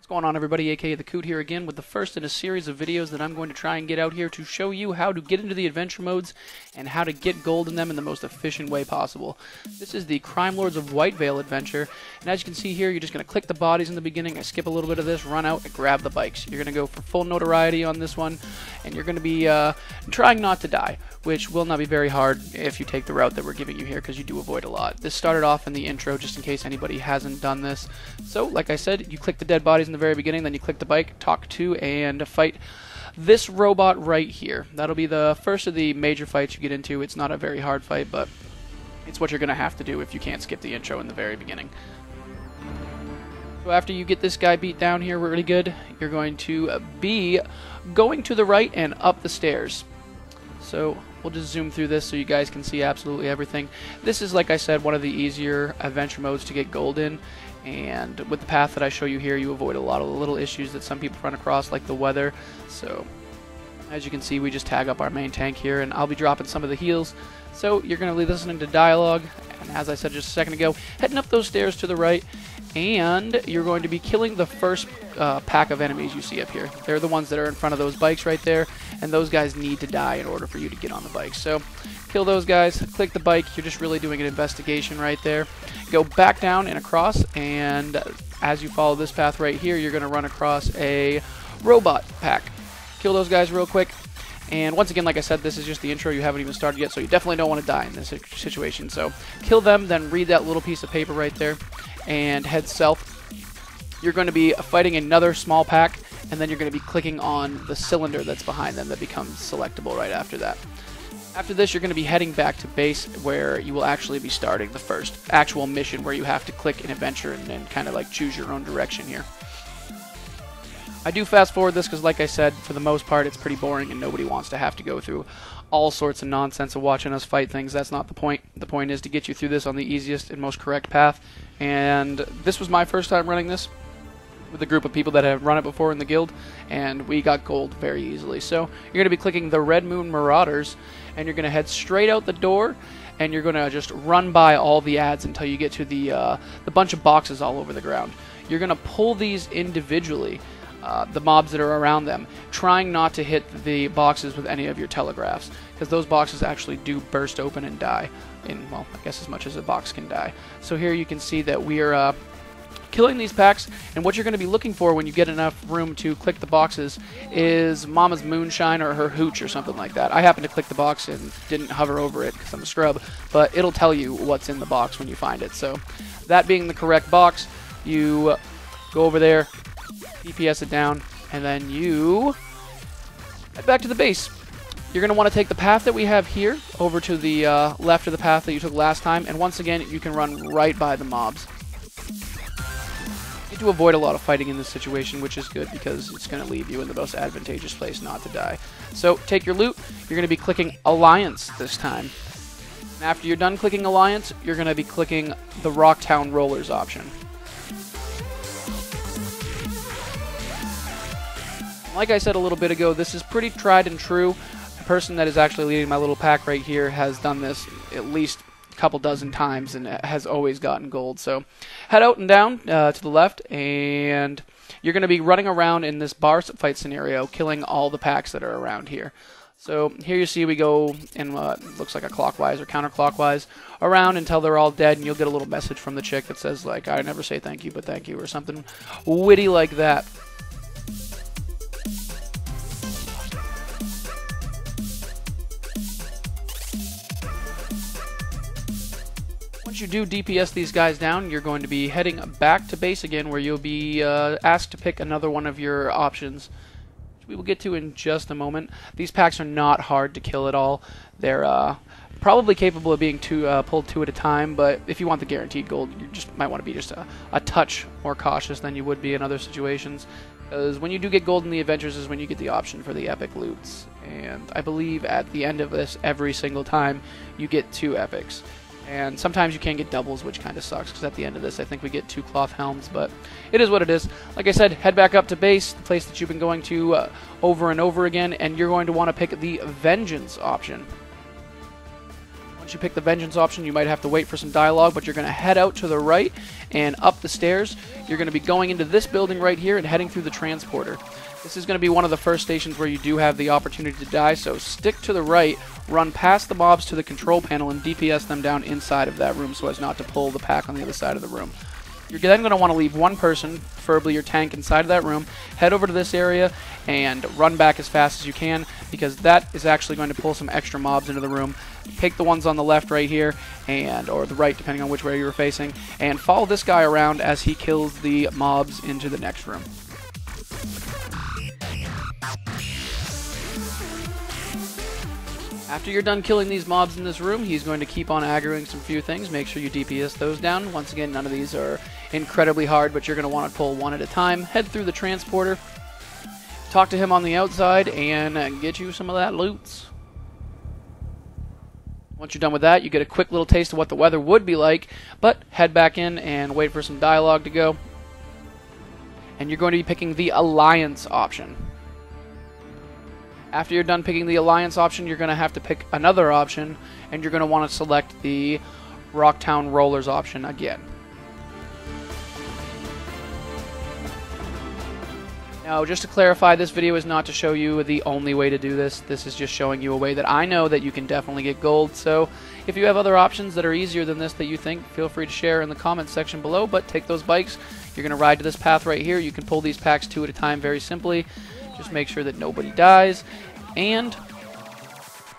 What's going on, everybody? AkaTheCoot here again with the first in a series of videos that I'm going to try and get out here to show you how to get into the adventure modes and how to get gold in them in the most efficient way possible. This is the Crimelords of Whitevale adventure, and as you can see here, you're just going to click the bodies in the beginning. I skip a little bit of this, run out, and grab the bikes. You're going to go for full notoriety on this one, and you're going to be trying not to die, which will not be very hard if you take the route that we're giving you here, because you do avoid a lot. This started off in the intro just in case anybody hasn't done this. So, like I said, you click the dead bodies in the very beginning, then you click the bike, talk to, and fight this robot right here. That'll be the first of the major fights you get into. It's not a very hard fight, but it's what you're going to have to do if you can't skip the intro in the very beginning. So after you get this guy beat down here really good, you're going to be going to the right and up the stairs. So we'll just zoom through this so you guys can see absolutely everything. This is, like I said, one of the easier adventure modes to get gold in, and with the path that I show you here, you avoid a lot of the little issues that some people run across, like the weather. So as you can see, we just tag up our main tank here, and I'll be dropping some of the heals. So you're going to be listening to dialogue, and as I said just a second ago, heading up those stairs to the right, and you're going to be killing the first pack of enemies you see up here. They're the ones that are in front of those bikes right there, and those guys need to die in order for you to get on the bike. So kill those guys, click the bike, you're just really doing an investigation right there. Go back down and across, and as you follow this path right here, you're going to run across a robot pack. Kill those guys real quick. And once again, like I said, this is just the intro. You haven't even started yet, so you definitely don't want to die in this situation. So kill them, then read that little piece of paper right there, and head south. You're going to be fighting another small pack, and then you're going to be clicking on the cylinder that's behind them that becomes selectable right after that. After this, you're going to be heading back to base, where you will actually be starting the first actual mission, where you have to click an adventure and kind of like choose your own direction here. I do fast forward this because, like I said, for the most part it's pretty boring and nobody wants to have to go through all sorts of nonsense of watching us fight things. That's not the point. The point is to get you through this on the easiest and most correct path, and this was my first time running this with a group of people that have run it before in the guild, and we got gold very easily. So you're going to be clicking the Red Moon Marauders, and you're going to head straight out the door, and you're going to just run by all the ads until you get to the bunch of boxes all over the ground. You're going to pull these individually, the mobs that are around them, trying not to hit the boxes with any of your telegraphs, because those boxes actually do burst open and die in, well, I guess as much as a box can die. So here you can see that we are killing these packs, and what you're going to be looking for when you get enough room to click the boxes is Mama's Moonshine or her Hooch or something like that. I happen to click the box and didn't hover over it because I'm a scrub, but it'll tell you what's in the box when you find it. So that being the correct box, you go over there, DPS it down, and then you head back to the base. You're going to want to take the path that we have here over to the left of the path that you took last time, and once again you can run right by the mobs. You need to avoid a lot of fighting in this situation, which is good because it's going to leave you in the most advantageous place not to die. So take your loot. You're going to be clicking Alliance this time. And after you're done clicking Alliance, you're going to be clicking the Rocktown Rollers option. Like I said a little bit ago, this is pretty tried and true. The person that is actually leading my little pack right here has done this at least a couple dozen times and has always gotten gold. So head out and down to the left, and you're going to be running around in this bar fight scenario, killing all the packs that are around here. So here you see we go in what looks like a clockwise or counterclockwise around until they're all dead, and you'll get a little message from the chick that says, like, I never say thank you, but thank you, or something witty like that. Once you do DPS these guys down, you're going to be heading back to base again, where you'll be asked to pick another one of your options, which we will get to in just a moment. These packs are not hard to kill at all. They're probably capable of being pulled two at a time, but if you want the guaranteed gold, you just might want to be just a touch more cautious than you would be in other situations. Because when you do get gold in the adventures is when you get the option for the epic loots. And I believe at the end of this, every single time, you get 2 epics. And sometimes you can get doubles, which kind of sucks, because at the end of this I think we get 2 cloth helms, but it is what it is. Like I said, head back up to base, the place that you've been going to over and over again, and you're going to want to pick the Vengeance option. Once Once you pick the vengeance option, you might have to wait for some dialogue, but you're going to head out to the right and up the stairs. You're going to be going into this building right here and heading through the transporter. This is going to be one of the first stations where you do have the opportunity to die, so stick to the right, run past the mobs to the control panel, and DPS them down inside of that room so as not to pull the pack on the other side of the room. You're then going to want to leave one person, preferably your tank, inside of that room, head over to this area, and run back as fast as you can, because that is actually going to pull some extra mobs into the room. Take the ones on the left right here, or the right, depending on which way you're facing, and follow this guy around as he kills the mobs into the next room. After you're done killing these mobs in this room, he's going to keep on aggroing some few things. Make sure you DPS those down. Once again, none of these are incredibly hard, but you're going to want to pull one at a time. Head through the transporter, talk to him on the outside, and get you some of that loot. Once you're done with that, you get a quick little taste of what the weather would be like, but head back in and wait for some dialogue to go. And you're going to be picking the Alliance option. After you're done picking the Alliance option, you're going to have to pick another option, and you're going to want to select the Rocktown Rollers option again. Now, just to clarify, this video is not to show you the only way to do this. This is just showing you a way that I know that you can definitely get gold. So if you have other options that are easier than this that you think, feel free to share in the comments section below, but take those bikes. You're going to ride to this path right here. You can pull these packs 2 at a time very simply. Just make sure that nobody dies and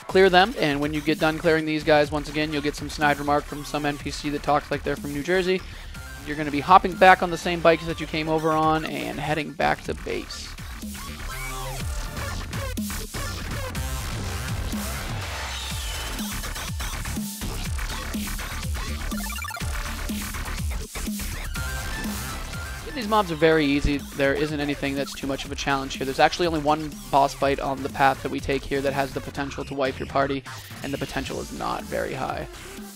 clear them. And when you get done clearing these guys, once again, you'll get some snide remark from some NPC that talks like they're from New Jersey. You're going to be hopping back on the same bikes that you came over on and heading back to base. These mobs are very easy. There isn't anything that's too much of a challenge here. There's actually only one boss fight on the path that we take here that has the potential to wipe your party, and the potential is not very high.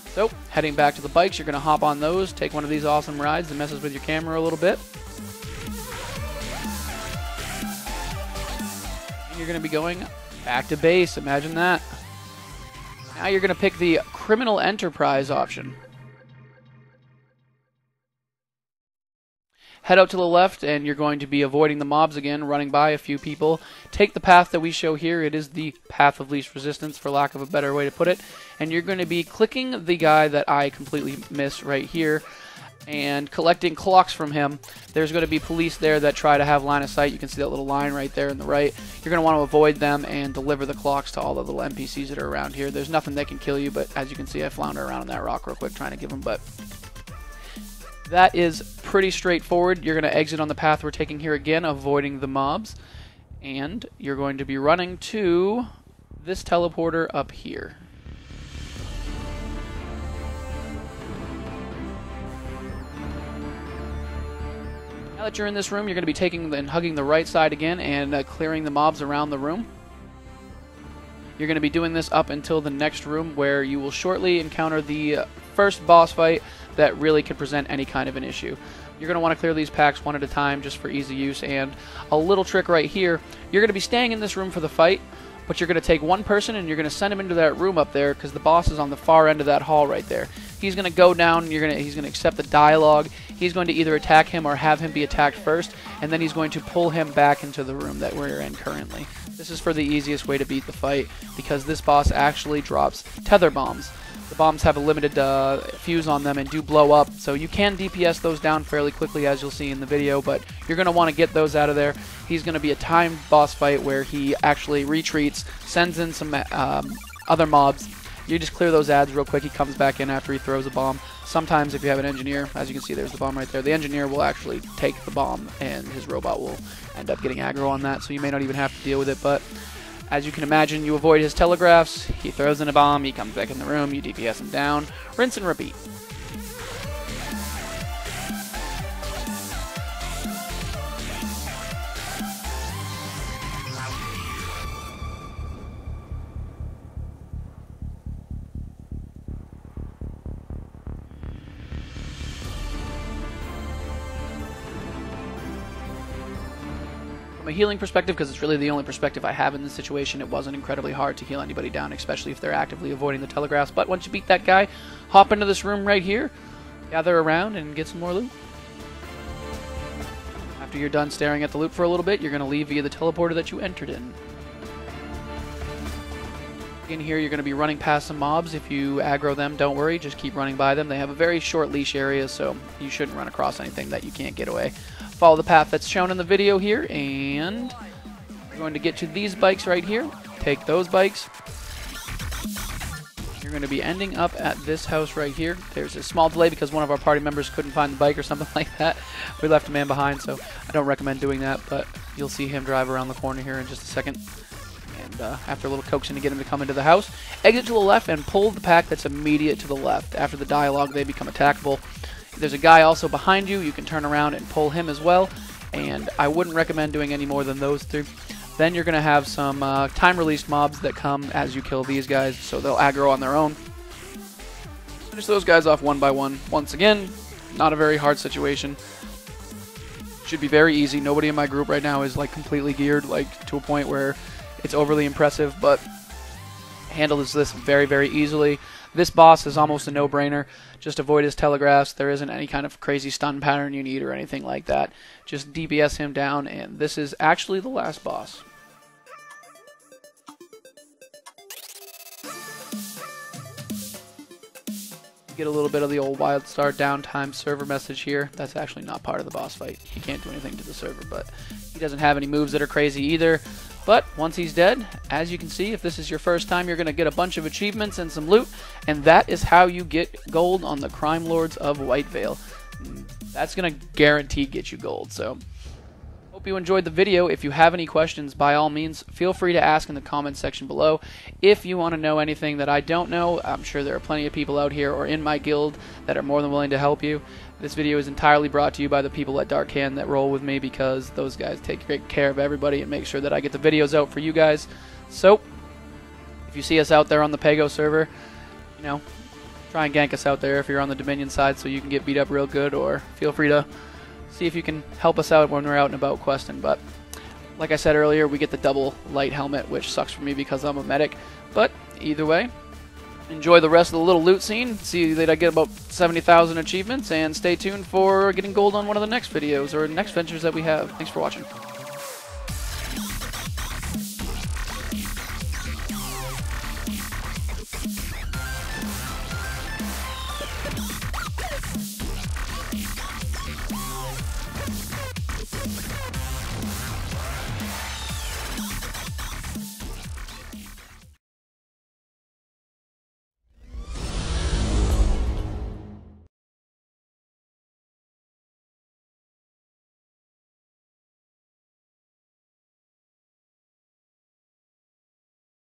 So, heading back to the bikes, you're going to hop on those, take one of these awesome rides that messes with your camera a little bit. And you're going to be going back to base. Imagine that. Now you're going to pick the Criminal Enterprise option. Head out to the left, and you're going to be avoiding the mobs again, running by a few people. Take the path that we show here. It is the path of least resistance, for lack of a better way to put it. And you're going to be clicking the guy that I completely miss right here and collecting clocks from him. There's going to be police there that try to have line of sight. You can see that little line right there on the right. You're going to want to avoid them and deliver the clocks to all the little NPCs that are around here. There's nothing that can kill you, but as you can see, I flounder around on that rock real quick trying to give them, but that is pretty straightforward. You're going to exit on the path we're taking here again, avoiding the mobs. And you're going to be running to this teleporter up here. Now that you're in this room, you're going to be taking and hugging the right side again and clearing the mobs around the room. You're going to be doing this up until the next room, where you will shortly encounter the first boss fight that really could present any kind of an issue. You're going to want to clear these packs one at a time just for easy use, and a little trick right here, you're going to be staying in this room for the fight, but you're going to take one person and you're going to send him into that room up there, because the boss is on the far end of that hall right there. He's going to go down, he's going to accept the dialogue, he's going to either attack him or have him be attacked first, and then he's going to pull him back into the room that we're in currently. This is for the easiest way to beat the fight, because this boss actually drops tether bombs. The bombs have a limited fuse on them and do blow up, so you can DPS those down fairly quickly, as you'll see in the video, but you're going to want to get those out of there. He's going to be a timed boss fight where he actually retreats, sends in some other mobs. You just clear those ads real quick. He comes back in after he throws a bomb. Sometimes if you have an engineer, as you can see, there's the bomb right there, the engineer will actually take the bomb and his robot will end up getting aggro on that, so you may not even have to deal with it, but as you can imagine, you avoid his telegraphs, he throws in a bomb, he comes back in the room, you DPS him down, rinse and repeat. From a healing perspective, because it's really the only perspective I have in this situation, it wasn't incredibly hard to heal anybody down, especially if they're actively avoiding the telegraphs. But once you beat that guy, hop into this room right here, gather around, and get some more loot. After you're done staring at the loot for a little bit, you're going to leave via the teleporter that you entered in. In here, you're going to be running past some mobs. If you aggro them, don't worry, just keep running by them. They have a very short leash area, so you shouldn't run across anything that you can't get away. Follow the path that's shown in the video here, and you're going to get to these bikes right here. Take those bikes. You're going to be ending up at this house right here. There's a small delay because one of our party members couldn't find the bike or something like that. We left a man behind, so I don't recommend doing that, but you'll see him drive around the corner here in just a second. And after a little coaxing to get him to come into the house, exit to the left and pull the pack that's immediate to the left. After the dialogue, they become attackable. There's a guy also behind you. You can turn around and pull him as well, and I wouldn't recommend doing any more than those two. Then you're going to have some time-released mobs that come as you kill these guys, so they'll aggro on their own. Finish those guys off one by one. Once again, not a very hard situation. Should be very easy. Nobody in my group right now is like completely geared, like to a point where it's overly impressive, but handles this very, very easily. This boss is almost a no-brainer. Just avoid his telegraphs. There isn't any kind of crazy stun pattern you need or anything like that. Just DPS him down, and this is actually the last boss. Get a little bit of the old Wildstar downtime server message here. That's actually not part of the boss fight. He can't do anything to the server, but he doesn't have any moves that are crazy either. But once he's dead, as you can see, if this is your first time, you're going to get a bunch of achievements and some loot, and that is how you get gold on the Crimelords of Whitevale. That's going to guarantee get you gold, so hope you enjoyed the video. If you have any questions, by all means, feel free to ask in the comments section below. If you want to know anything that I don't know, I'm sure there are plenty of people out here or in my guild that are more than willing to help you. This video is entirely brought to you by the people at Dark Hand that roll with me, because those guys take great care of everybody and make sure that I get the videos out for you guys. So, if you see us out there on the Pago server, you know, try and gank us out there if you're on the Dominion side so you can get beat up real good, or feel free to see if you can help us out when we're out and about questing. But like I said earlier, we get the double light helmet, which sucks for me because I'm a medic. But either way, enjoy the rest of the little loot scene. See that I get about 70,000 achievements, and stay tuned for getting gold on one of the next videos or next ventures that we have. Thanks for watching.